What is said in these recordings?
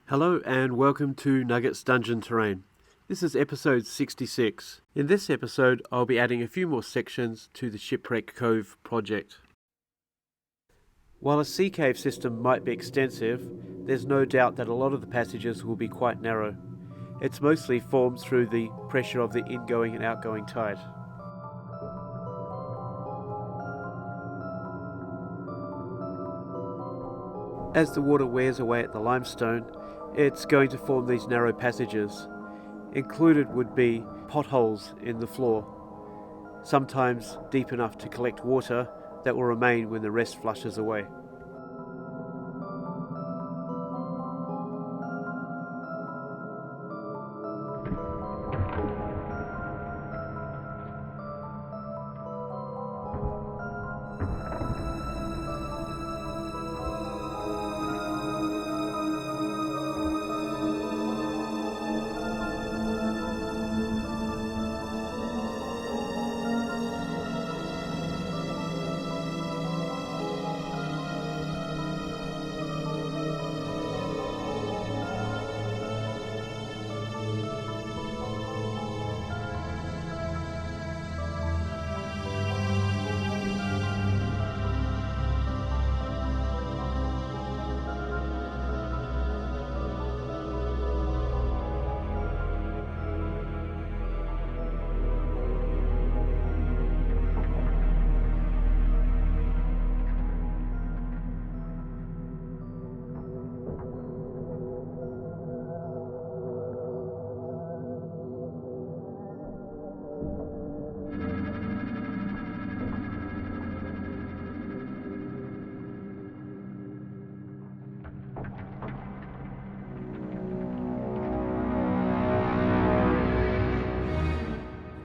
Hello and welcome to Nugget's Dungeon Terrain. This is episode 66. In this episode, I'll be adding a few more sections to the Shipwreck Cove project. While a sea cave system might be extensive, there's no doubt that a lot of the passages will be quite narrow. It's mostly formed through the pressure of the ingoing and outgoing tide. As the water wears away at the limestone, it's going to form these narrow passages. Included would be potholes in the floor, sometimes deep enough to collect water that will remain when the rest flushes away.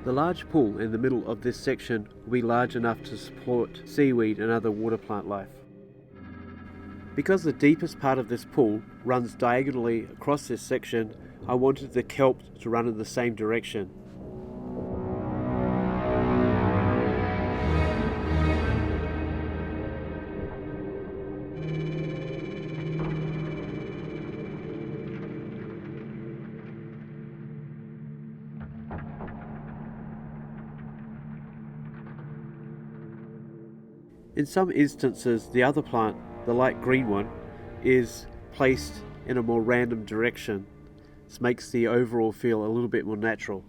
The large pool in the middle of this section will be large enough to support seaweed and other water plant life. Because the deepest part of this pool runs diagonally across this section, I wanted the kelp to run in the same direction. In some instances, the other plant, the light green one, is placed in a more random direction. This makes the overall feel a little bit more natural.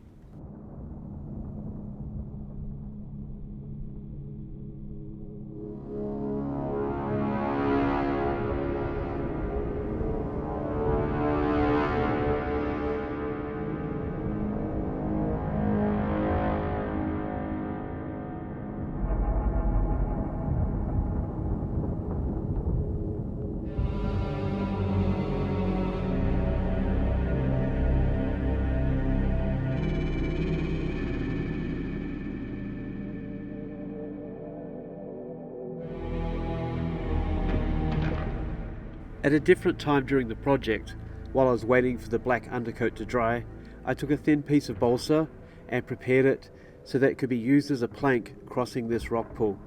At a different time during the project, while I was waiting for the black undercoat to dry, I took a thin piece of balsa and prepared it so that it could be used as a plank crossing this rock pool.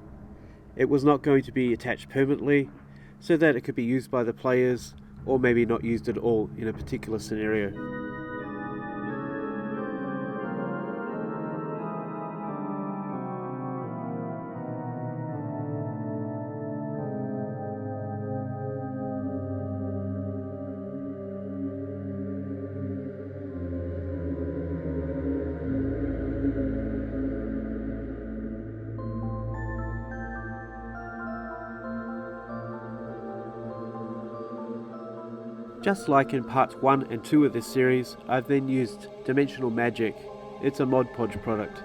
It was not going to be attached permanently, so that it could be used by the players or maybe not used at all in a particular scenario. Just like in parts 1 and 2 of this series, I've then used Dimensional Magic. It's a Mod Podge product.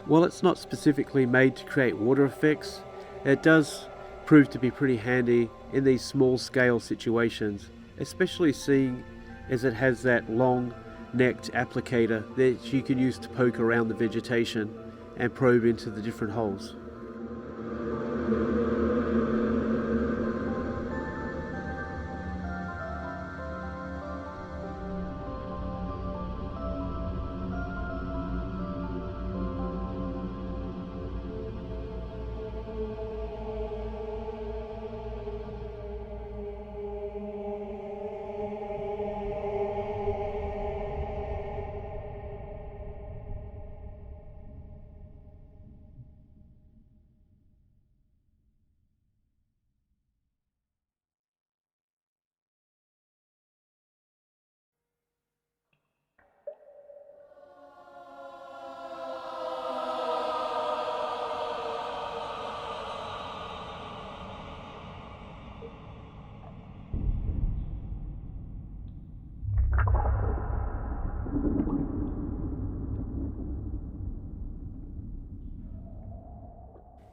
While it's not specifically made to create water effects, it does prove to be pretty handy in these small scale situations, especially seeing as it has that long necked applicator that you can use to poke around the vegetation and probe into the different holes.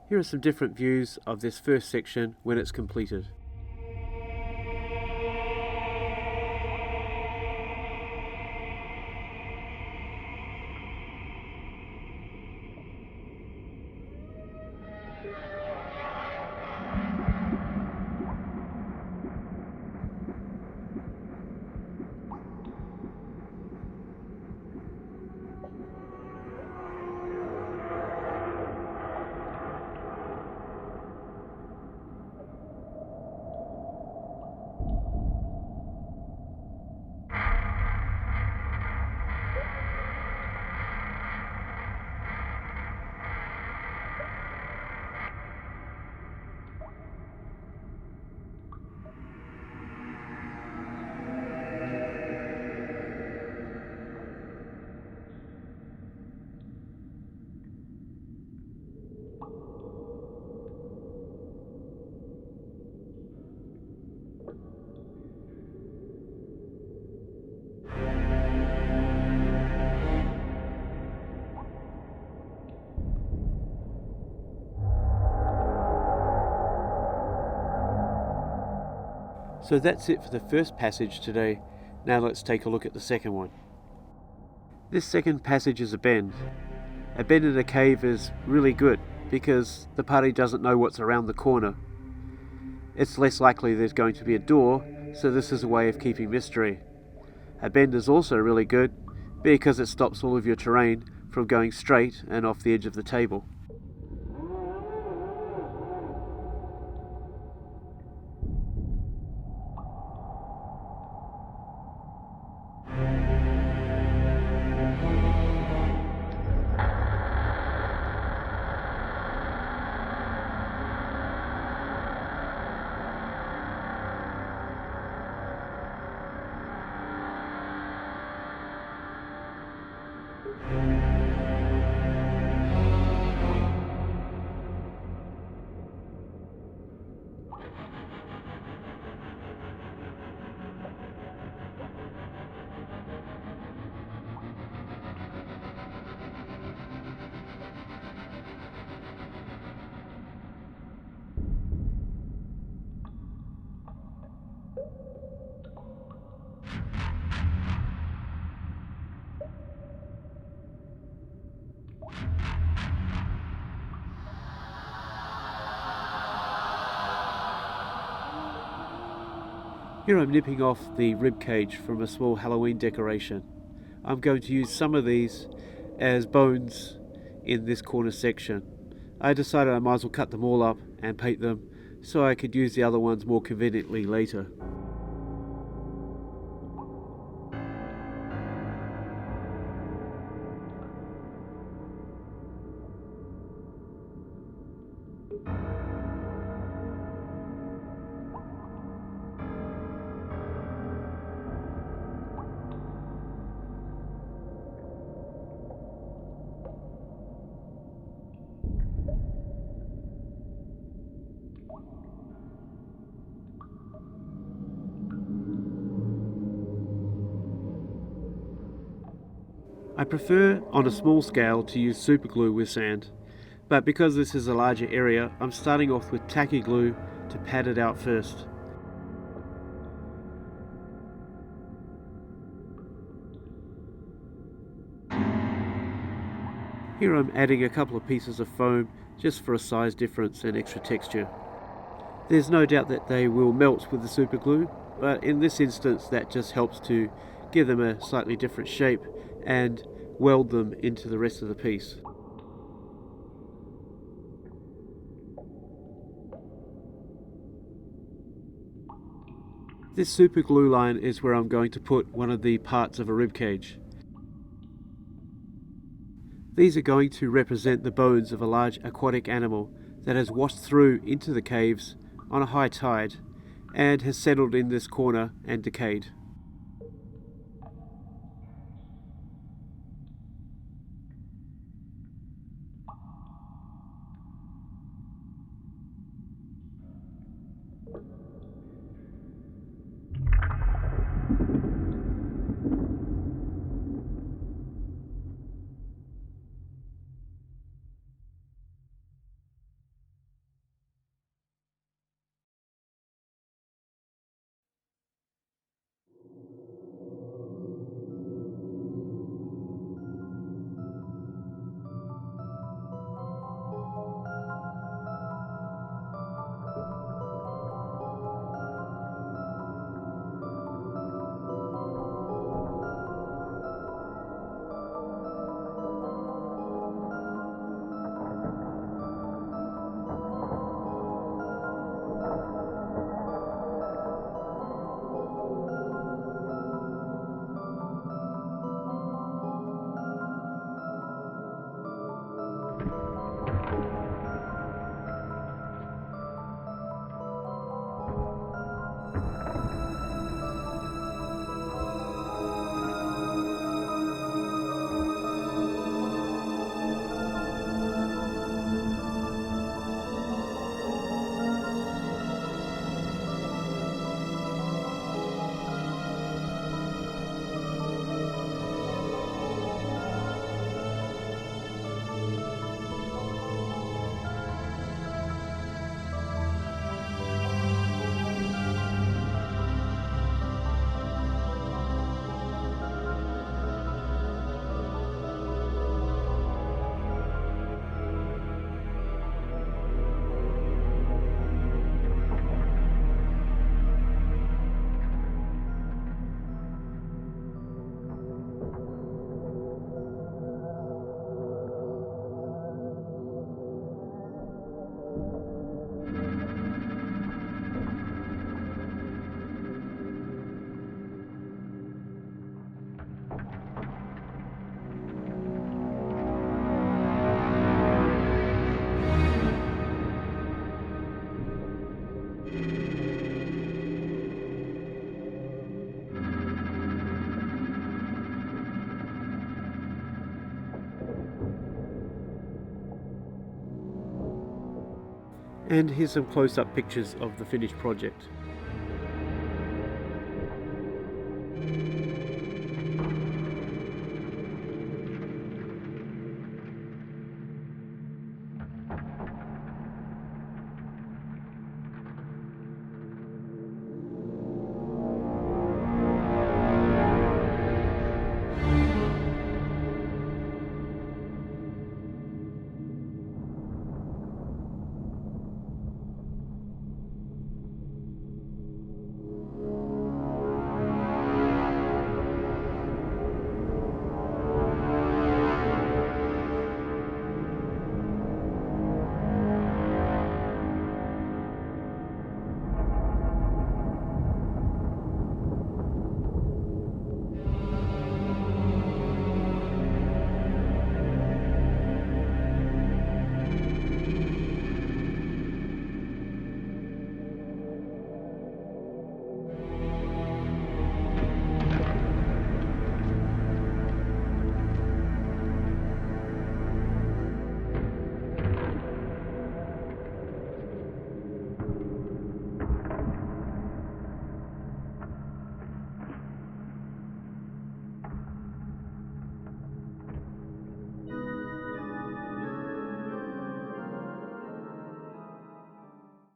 Here are some different views of this first section when it's completed. So that's it for the first passage today. Now let's take a look at the second one. This second passage is a bend. A bend in a cave is really good because the party doesn't know what's around the corner. It's less likely there's going to be a door, so this is a way of keeping mystery. A bend is also really good because it stops all of your terrain from going straight and off the edge of the table. Here I'm nipping off the rib cage from a small Halloween decoration. I'm going to use some of these as bones in this corner section. I decided I might as well cut them all up and paint them so I could use the other ones more conveniently later. I prefer on a small scale to use super glue with sand, but because this is a larger area, I'm starting off with tacky glue to pad it out first. Here I'm adding a couple of pieces of foam just for a size difference and extra texture. There's no doubt that they will melt with the super glue, but in this instance that just helps to give them a slightly different shape and weld them into the rest of the piece. This super glue line is where I'm going to put one of the parts of a rib cage. These are going to represent the bones of a large aquatic animal that has washed through into the caves on a high tide and has settled in this corner and decayed. And here's some close-up pictures of the finished project.